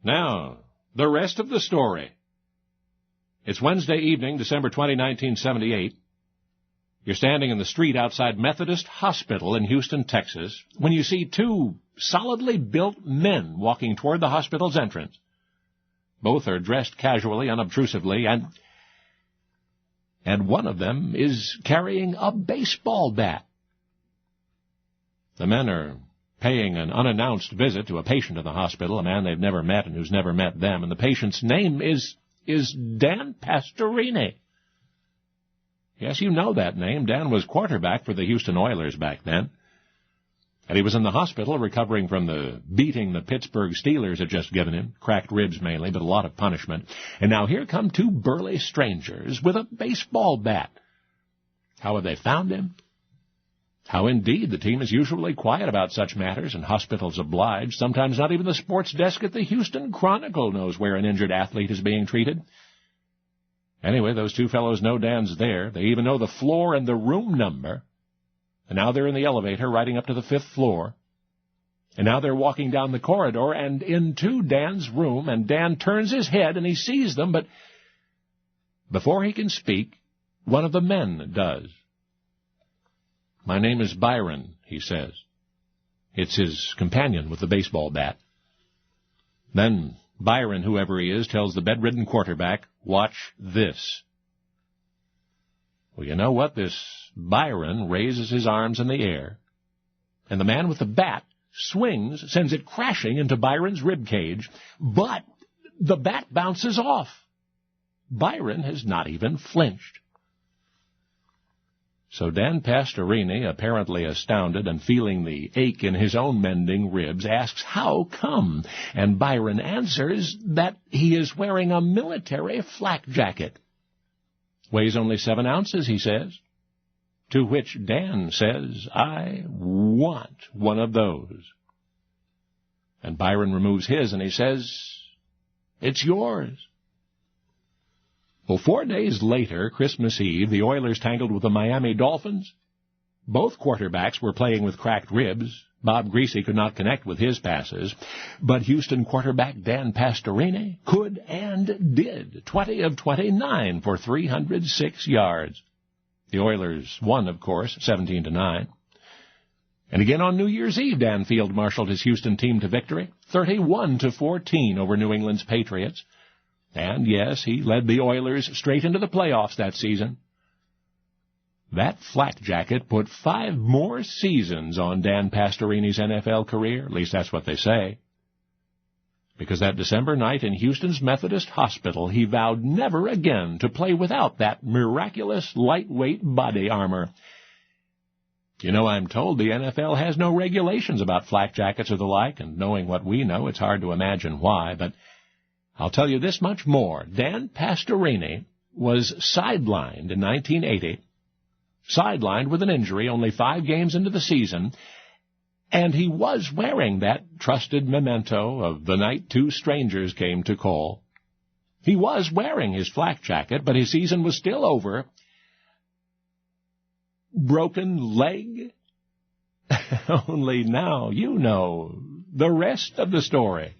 Now, the rest of the story. It's Wednesday evening, December 20, 1978. You're standing in the street outside Methodist Hospital in Houston, Texas, when you see two solidly built men walking toward the hospital's entrance. Both are dressed casually, unobtrusively, and one of them is carrying a baseball bat. The men are paying an unannounced visit to a patient in the hospital, a man they've never met and who's never met them, and the patient's name is Dan Pastorini. Yes, you know that name. Dan was quarterback for the Houston Oilers back then. And he was in the hospital recovering from the beating the Pittsburgh Steelers had just given him, cracked ribs mainly, but a lot of punishment. And now here come two burly strangers with a baseball bat. How have they found him? How indeed, the team is usually quiet about such matters, and hospitals oblige. Sometimes not even the sports desk at the Houston Chronicle knows where an injured athlete is being treated. Anyway, those two fellows know Dan's there. They even know the floor and the room number. And now they're in the elevator riding up to the 5th floor. And now they're walking down the corridor and into Dan's room, and Dan turns his head and he sees them, but before he can speak, one of the men does. "My name is Byron," he says. It's his companion with the baseball bat. Then Byron, whoever he is, tells the bedridden quarterback, "Watch this." Well, you know what? This Byron raises his arms in the air, and the man with the bat swings, sends it crashing into Byron's rib cage, but the bat bounces off. Byron has not even flinched. So Dan Pastorini, apparently astounded and feeling the ache in his own mending ribs, asks how come, and Byron answers that he is wearing a military flak jacket. Weighs only 7 ounces, he says. To which Dan says, "I want one of those." And Byron removes his and he says, "It's yours." Well, 4 days later, Christmas Eve, the Oilers tangled with the Miami Dolphins. Both quarterbacks were playing with cracked ribs. Bob Greasy could not connect with his passes, but Houston quarterback Dan Pastorini could and did. 20 of 29 for 306 yards. The Oilers won, of course, 17-9. And again on New Year's Eve, Dan field-marshaled his Houston team to victory, 31-14 over New England's Patriots. And, yes, he led the Oilers straight into the playoffs that season. That flak jacket put 5 more seasons on Dan Pastorini's NFL career, at least that's what they say. Because that December night in Houston's Methodist Hospital, he vowed never again to play without that miraculous lightweight body armor. You know, I'm told the NFL has no regulations about flak jackets or the like, and knowing what we know, it's hard to imagine why, but I'll tell you this much more. Dan Pastorini was sidelined in 1980, sidelined with an injury only 5 games into the season, and he was wearing that trusted memento of the night 2 strangers came to call. He was wearing his flak jacket, but his season was still over. Broken leg? Only now you know the rest of the story.